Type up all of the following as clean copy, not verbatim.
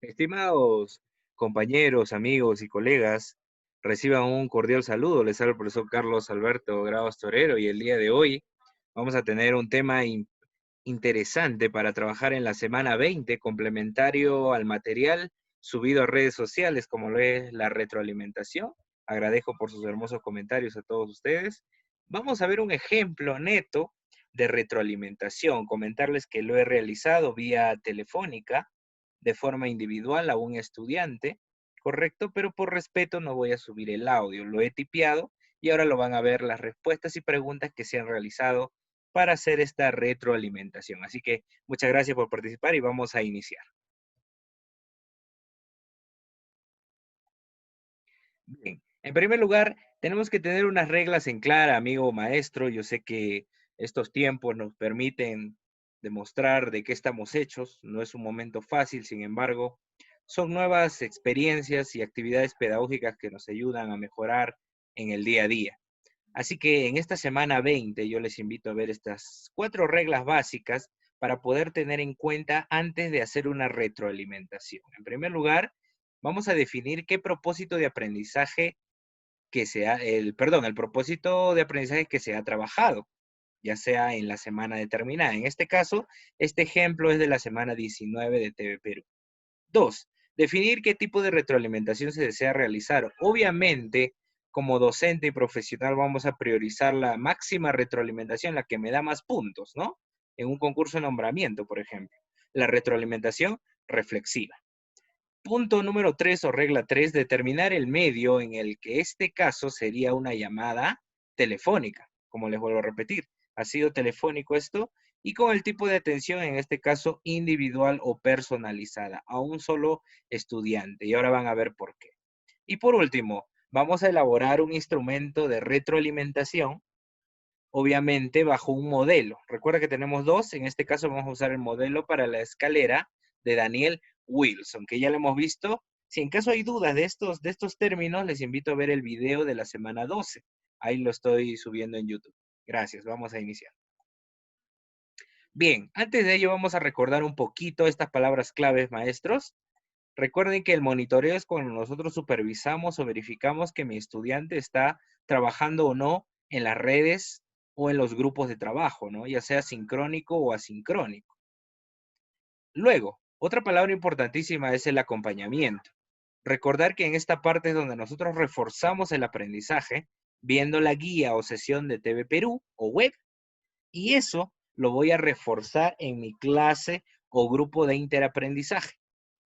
Estimados compañeros, amigos y colegas, reciban un cordial saludo. Les habla el profesor Carlos Alberto Grados Torero y el día de hoy vamos a tener un tema interesante para trabajar en la semana 20, complementario al material subido a redes sociales, como lo es la retroalimentación. Agradezco por sus hermosos comentarios a todos ustedes. Vamos a ver un ejemplo neto de retroalimentación. Comentarles que lo he realizado vía telefónica de forma individual a un estudiante, correcto, pero por respeto no voy a subir el audio, lo he tipeado y ahora lo van a ver las respuestas y preguntas que se han realizado para hacer esta retroalimentación. Así que muchas gracias por participar y vamos a iniciar. Bien, en primer lugar, tenemos que tener unas reglas en clara, amigo maestro. Yo sé que estos tiempos nos permiten demostrar de qué estamos hechos. No es un momento fácil, sin embargo, son nuevas experiencias y actividades pedagógicas que nos ayudan a mejorar en el día a día. Así que en esta semana 20 yo les invito a ver estas 4 reglas básicas para poder tener en cuenta antes de hacer una retroalimentación. En primer lugar, vamos a definir qué propósito de aprendizaje el propósito de aprendizaje que se ha trabajado, ya sea en la semana determinada. En este caso, este ejemplo es de la semana 19 de TV Perú. 2. Definir qué tipo de retroalimentación se desea realizar. Obviamente, como docente y profesional vamos a priorizar la máxima retroalimentación, la que me da más puntos, ¿no? En un concurso de nombramiento, por ejemplo. La retroalimentación reflexiva. Punto número 3 o regla 3, determinar el medio en el que este caso sería una llamada telefónica, como les vuelvo a repetir. Ha sido telefónico esto y con el tipo de atención, en este caso individual o personalizada, a un solo estudiante. Y ahora van a ver por qué. Y por último, vamos a elaborar un instrumento de retroalimentación, obviamente bajo un modelo. Recuerda que tenemos dos, en este caso vamos a usar el modelo para la escalera de Daniel Wilson, que ya lo hemos visto. Si en caso hay dudas de estos términos, les invito a ver el video de la semana 12. Ahí lo estoy subiendo en YouTube. Gracias, vamos a iniciar. Bien, antes de ello vamos a recordar un poquito estas palabras claves, maestros. Recuerden que el monitoreo es cuando nosotros supervisamos o verificamos que mi estudiante está trabajando o no en las redes o en los grupos de trabajo, ¿no? Ya sea sincrónico o asincrónico. Luego, otra palabra importantísima es el acompañamiento. Recordar que en esta parte es donde nosotros reforzamos el aprendizaje viendo la guía o sesión de TV Perú o web, y eso lo voy a reforzar en mi clase o grupo de interaprendizaje,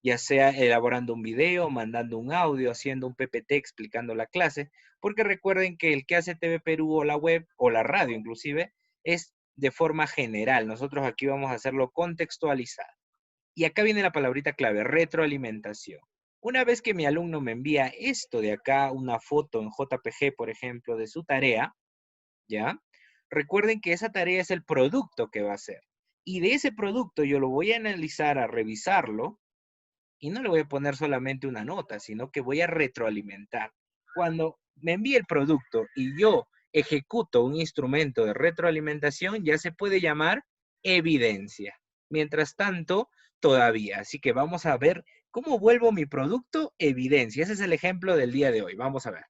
ya sea elaborando un video, mandando un audio, haciendo un PPT explicando la clase, porque recuerden que el que hace TV Perú o la web o la radio inclusive es de forma general. Nosotros aquí vamos a hacerlo contextualizado. Y acá viene la palabrita clave, retroalimentación. Una vez que mi alumno me envía esto de acá, una foto en JPG, por ejemplo, de su tarea, ¿ya? Recuerden que esa tarea es el producto que va a hacer. Y de ese producto yo lo voy a analizar, a revisarlo, y no le voy a poner solamente una nota, sino que voy a retroalimentar. Cuando me envíe el producto y yo ejecuto un instrumento de retroalimentación, ya se puede llamar evidencia. Mientras tanto, todavía. Así que vamos a ver cómo vuelvo mi producto evidencia. Ese es el ejemplo del día de hoy. Vamos a ver.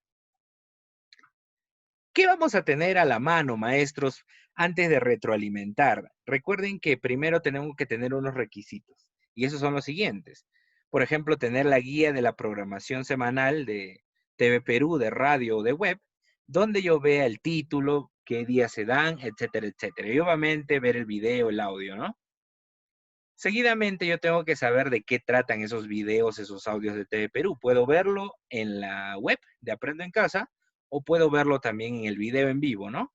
¿Qué vamos a tener a la mano, maestros, antes de retroalimentar? Recuerden que primero tenemos que tener unos requisitos, y esos son los siguientes. Por ejemplo, tener la guía de la programación semanal de TV Perú, de radio o de web, donde yo vea el título, qué días se dan, etcétera, etcétera. Y obviamente ver el video, el audio, ¿no? Seguidamente yo tengo que saber de qué tratan esos videos, esos audios de TV Perú. Puedo verlo en la web de Aprendo en Casa o puedo verlo también en el video en vivo, ¿no?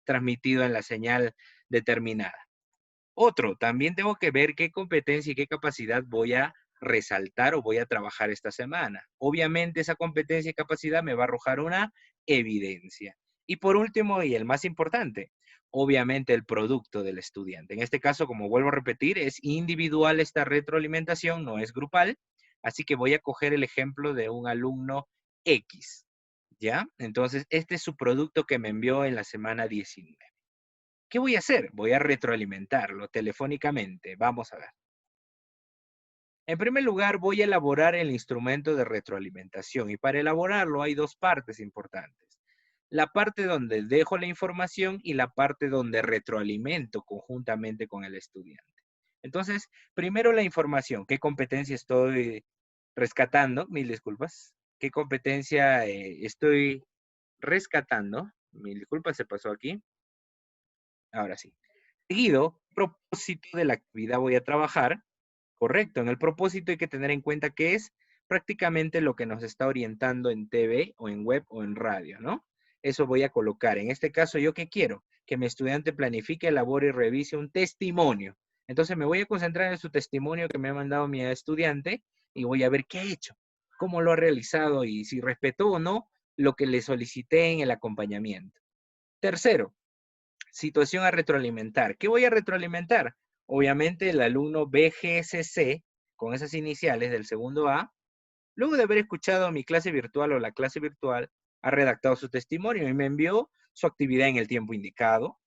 Transmitido en la señal determinada. Otro, también tengo que ver qué competencia y qué capacidad voy a resaltar o voy a trabajar esta semana. Obviamente esa competencia y capacidad me va a arrojar una evidencia. Y por último, y el más importante, obviamente el producto del estudiante. En este caso, como vuelvo a repetir, es individual esta retroalimentación, no es grupal. Así que voy a coger el ejemplo de un alumno X, ¿ya? Entonces, este es su producto que me envió en la semana 19. ¿Qué voy a hacer? Voy a retroalimentarlo telefónicamente. Vamos a ver. En primer lugar, voy a elaborar el instrumento de retroalimentación y para elaborarlo hay dos partes importantes. La parte donde dejo la información y la parte donde retroalimento conjuntamente con el estudiante. Entonces, primero la información. ¿Qué competencia estoy rescatando? Mil disculpas. ¿Qué competencia estoy rescatando? Mil disculpas, se pasó aquí. Ahora sí. Seguido, propósito de la actividad voy a trabajar. Correcto, en el propósito hay que tener en cuenta que es prácticamente lo que nos está orientando en TV o en web o en radio, ¿no? Eso voy a colocar. En este caso, ¿yo qué quiero? Que mi estudiante planifique, elabore y revise un testimonio. Entonces me voy a concentrar en su testimonio que me ha mandado mi estudiante y voy a ver qué ha hecho, cómo lo ha realizado y si respetó o no lo que le solicité en el acompañamiento. Tercero, situación a retroalimentar. ¿Qué voy a retroalimentar? Obviamente el alumno BGSC, con esas iniciales del segundo A, luego de haber escuchado mi clase virtual o la clase virtual, ha redactado su testimonio y me envió su actividad en el tiempo indicado,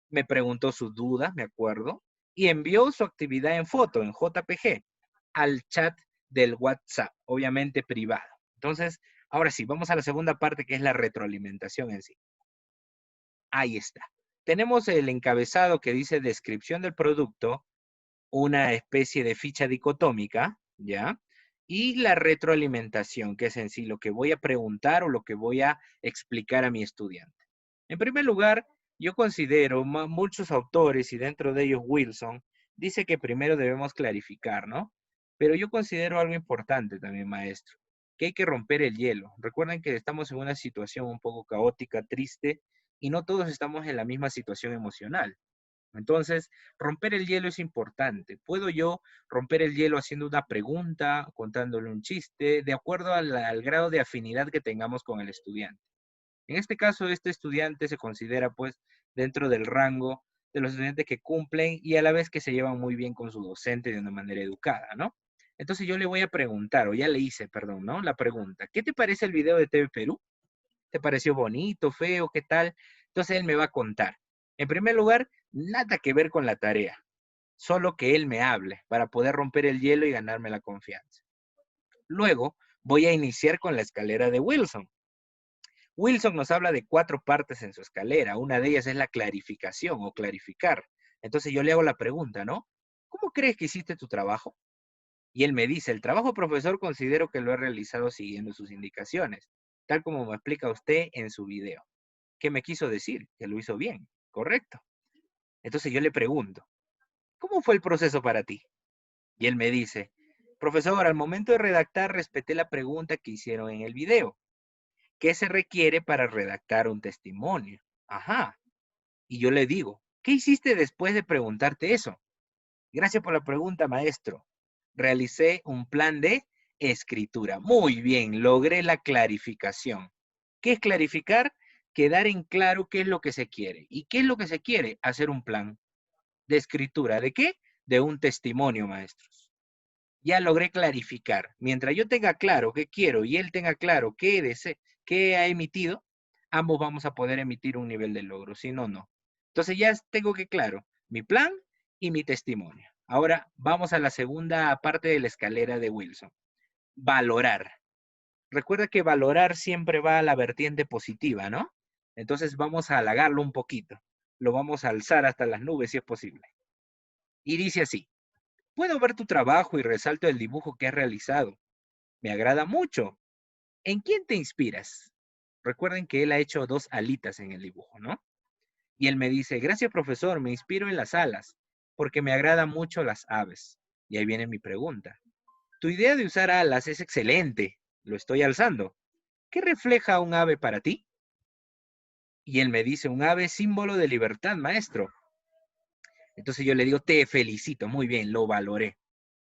me preguntó sus dudas, me acuerdo, y envió su actividad en foto, en JPG, al chat del WhatsApp, obviamente privado. Entonces, ahora sí, vamos a la segunda parte que es la retroalimentación en sí. Ahí está. Tenemos el encabezado que dice descripción del producto, una especie de ficha dicotómica, ¿ya? Y la retroalimentación, que es en sí lo que voy a preguntar o lo que voy a explicar a mi estudiante. En primer lugar, yo considero, muchos autores, y dentro de ellos Wilson, dice que primero debemos clarificar, ¿no? Pero yo considero algo importante también, maestro, que hay que romper el hielo. Recuerden que estamos en una situación un poco caótica, triste, y no todos estamos en la misma situación emocional. Entonces, romper el hielo es importante. ¿Puedo yo romper el hielo haciendo una pregunta, contándole un chiste, de acuerdo al grado de afinidad que tengamos con el estudiante? En este caso, este estudiante se considera pues dentro del rango de los estudiantes que cumplen y a la vez que se llevan muy bien con su docente de una manera educada, ¿no? Entonces yo le voy a preguntar, o ya le hice, perdón, ¿no? La pregunta, ¿qué te parece el video de TV Perú? ¿Te pareció bonito, feo, qué tal? Entonces él me va a contar. En primer lugar, nada que ver con la tarea, solo que él me hable para poder romper el hielo y ganarme la confianza. Luego, voy a iniciar con la escalera de Wilson. Wilson nos habla de 4 partes en su escalera. Una de ellas es la clarificación o clarificar. Entonces yo le hago la pregunta, ¿no? ¿Cómo crees que hiciste tu trabajo? Y él me dice, el trabajo, profesor, considero que lo he realizado siguiendo sus indicaciones, tal como me explica usted en su video. ¿Qué me quiso decir? Que lo hizo bien, correcto. Entonces yo le pregunto, ¿cómo fue el proceso para ti? Y él me dice, profesor, al momento de redactar respeté la pregunta que hicieron en el video. ¿Qué se requiere para redactar un testimonio? Ajá. Y yo le digo, ¿qué hiciste después de preguntarte eso? Gracias por la pregunta, maestro. Realicé un plan de escritura. Muy bien, logré la clarificación. ¿Qué es clarificar? Quedar en claro qué es lo que se quiere. ¿Y qué es lo que se quiere? Hacer un plan de escritura. ¿De qué? De un testimonio, maestros. Ya logré clarificar. Mientras yo tenga claro qué quiero y él tenga claro qué ha emitido, ambos vamos a poder emitir un nivel de logro. Si no, no. Entonces ya tengo que claro mi plan y mi testimonio. Ahora vamos a la segunda parte de la escalera de Wilson. Valorar. Recuerda que valorar siempre va a la vertiente positiva, ¿no? Entonces vamos a halagarlo un poquito. Lo vamos a alzar hasta las nubes si es posible. Y dice así, puedo ver tu trabajo y resalto el dibujo que has realizado. Me agrada mucho. ¿En quién te inspiras? Recuerden que él ha hecho 2 alitas en el dibujo, ¿no? Y él me dice, gracias profesor, me inspiro en las alas, porque me agradan mucho las aves. Y ahí viene mi pregunta. Tu idea de usar alas es excelente. Lo estoy alzando. ¿Qué refleja un ave para ti? Y él me dice, un ave es símbolo de libertad, maestro. Entonces yo le digo, te felicito, muy bien, lo valoré.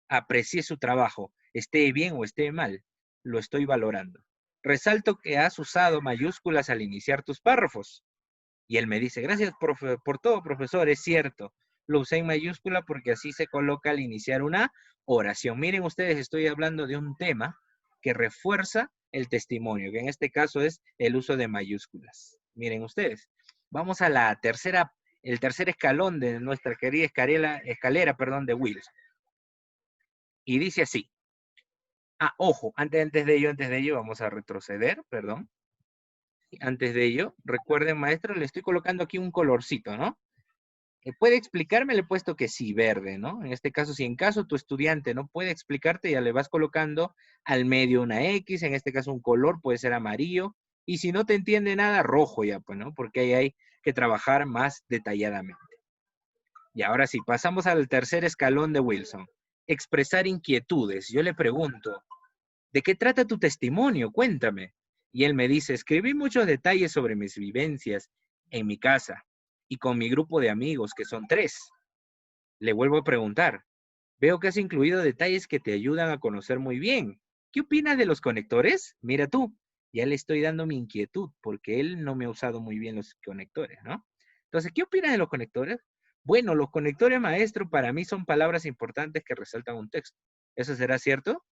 Aprecié su trabajo, esté bien o esté mal, lo estoy valorando. Resalto que has usado mayúsculas al iniciar tus párrafos. Y él me dice, gracias por todo, profesor, es cierto. Lo usé en mayúscula porque así se coloca al iniciar una oración. Miren ustedes, estoy hablando de un tema que refuerza el testimonio, que en este caso es el uso de mayúsculas. Miren ustedes. Vamos a el tercer escalón de nuestra querida escalera, perdón, de Wilson. Y dice así. Ah, ojo, antes de ello, vamos a retroceder, perdón. Antes de ello, recuerden, maestro, le estoy colocando aquí un colorcito, ¿no? ¿Puede explicarme? Le he puesto que sí, verde, ¿no? En este caso, si en caso tu estudiante no puede explicarte, ya le vas colocando al medio una X, en este caso un color, puede ser amarillo, y si no te entiende nada, rojo ya, pues, ¿no? Porque ahí hay que trabajar más detalladamente. Y ahora sí, pasamos al tercer escalón de Wilson. Expresar inquietudes. Yo le pregunto, ¿de qué trata tu testimonio? Cuéntame. Y él me dice, escribí muchos detalles sobre mis vivencias en mi casa y con mi grupo de amigos, que son 3. Le vuelvo a preguntar, veo que has incluido detalles que te ayudan a conocer muy bien. ¿Qué opinas de los conectores? Mira tú, ya le estoy dando mi inquietud porque él no me ha usado muy bien los conectores, ¿no? Entonces, ¿qué opinas de los conectores? Bueno, los conectores, maestro, para mí son palabras importantes que resaltan un texto. ¿Eso será cierto?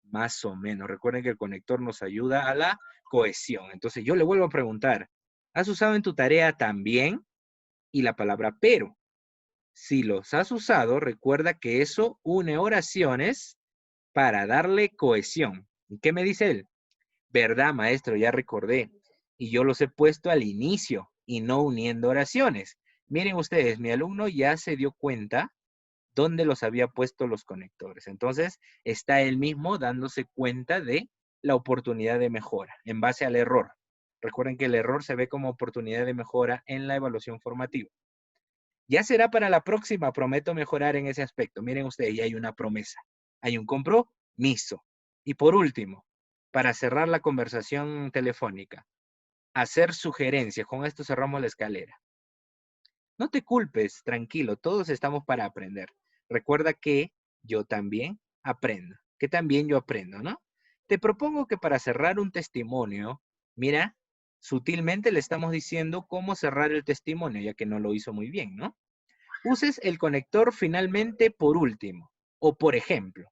Más o menos. Recuerden que el conector nos ayuda a la cohesión. Entonces, yo le vuelvo a preguntar, ¿has usado en tu tarea también? Y la palabra pero. Si los has usado, recuerda que eso une oraciones para darle cohesión. ¿Y qué me dice él? Verdad, maestro, ya recordé. Y yo los he puesto al inicio y no uniendo oraciones. Miren ustedes, mi alumno ya se dio cuenta dónde los había puesto los conectores. Entonces, está él mismo dándose cuenta de la oportunidad de mejora en base al error. Recuerden que el error se ve como oportunidad de mejora en la evaluación formativa. Ya será para la próxima, prometo mejorar en ese aspecto. Miren ustedes, ya hay una promesa, hay un compromiso. Y por último, para cerrar la conversación telefónica, hacer sugerencias. Con esto cerramos la escalera. No te culpes, tranquilo, todos estamos para aprender. Recuerda que yo también aprendo, que también yo aprendo, ¿no? Te propongo que para cerrar un testimonio, mira, sutilmente le estamos diciendo cómo cerrar el testimonio, ya que no lo hizo muy bien, ¿no? Uses el conector finalmente por último o por ejemplo.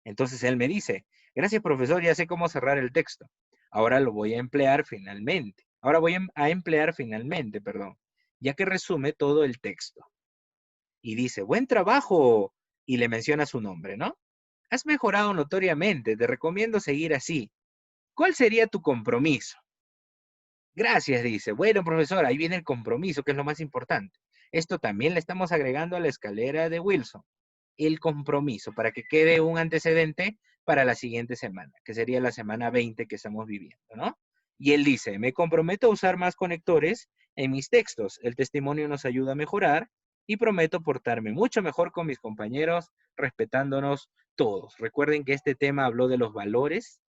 Entonces él me dice, gracias profesor, ya sé cómo cerrar el texto. Ahora lo voy a emplear finalmente. Ahora voy a emplear finalmente, perdón, ya que resume todo el texto. Y dice, buen trabajo. Y le menciona su nombre, ¿no? Has mejorado notoriamente, te recomiendo seguir así. ¿Cuál sería tu compromiso? Gracias, dice. Bueno, profesor, ahí viene el compromiso, que es lo más importante. Esto también le estamos agregando a la escalera de Wilson. El compromiso, para que quede un antecedente para la siguiente semana, que sería la semana 20 que estamos viviendo, ¿no? Y él dice, me comprometo a usar más conectores en mis textos. El testimonio nos ayuda a mejorar y prometo portarme mucho mejor con mis compañeros, respetándonos todos. Recuerden que este tema habló de los valores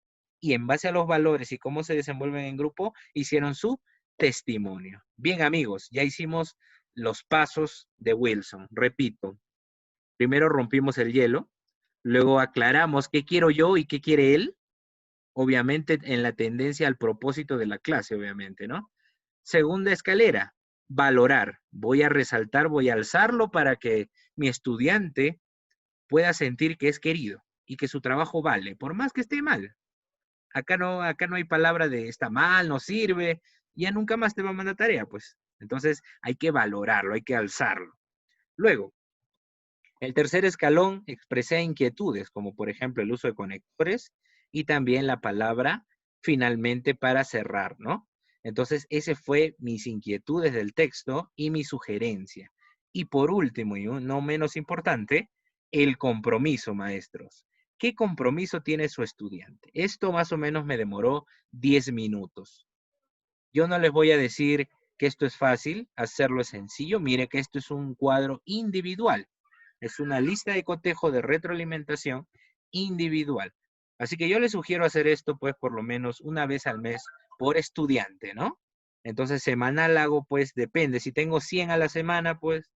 y en base a los valores y cómo se desenvuelven en grupo, hicieron su testimonio. Bien, amigos, ya hicimos los pasos de Wilson. Repito, primero rompimos el hielo, luego aclaramos qué quiero yo y qué quiere él, obviamente en la tendencia al propósito de la clase, obviamente, ¿no? Segunda escalera, valorar. Voy a resaltar, voy a alzarlo para que mi estudiante pueda sentir que es querido y que su trabajo vale, por más que esté mal. Acá no hay palabra de está mal, no sirve, ya nunca más te va a mandar tarea, pues. Entonces hay que valorarlo, hay que alzarlo. Luego, el tercer escalón, expresé inquietudes, como por ejemplo el uso de conectores y también la palabra finalmente para cerrar, ¿no? Entonces, ese fue mis inquietudes del texto y mi sugerencia. Y por último, y no menos importante, el compromiso, maestros. ¿Qué compromiso tiene su estudiante? Esto más o menos me demoró 10 minutos. Yo no les voy a decir que esto es fácil, hacerlo es sencillo. Mire que esto es un cuadro individual. Es una lista de cotejo de retroalimentación individual. Así que yo les sugiero hacer esto pues por lo menos una vez al mes por estudiante, ¿no? Entonces semanal hago pues depende. Si tengo 100 a la semana pues,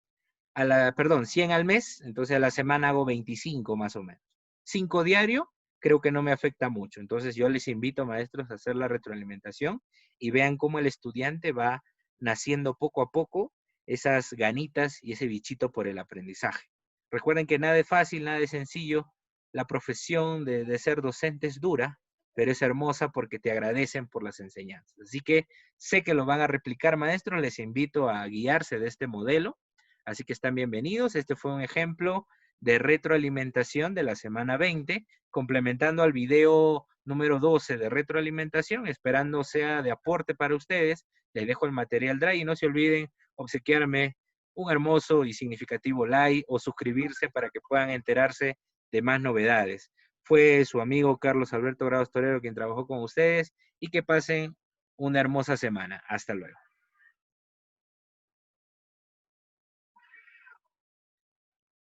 perdón, 100 al mes, entonces a la semana hago 25 más o menos. 5 diario, creo que no me afecta mucho. Entonces yo les invito, maestros, a hacer la retroalimentación y vean cómo el estudiante va naciendo poco a poco esas ganitas y ese bichito por el aprendizaje. Recuerden que nada es fácil, nada es sencillo. La profesión de ser docente es dura, pero es hermosa porque te agradecen por las enseñanzas. Así que sé que lo van a replicar, maestros. Les invito a guiarse de este modelo. Así que están bienvenidos. Este fue un ejemplo de retroalimentación de la semana 20, complementando al video número 12 de retroalimentación, esperando sea de aporte para ustedes. Les dejo el material Drive y no se olviden obsequiarme un hermoso y significativo like o suscribirse para que puedan enterarse de más novedades. Fue su amigo Carlos Alberto Grados Torero quien trabajó con ustedes y que pasen una hermosa semana. Hasta luego.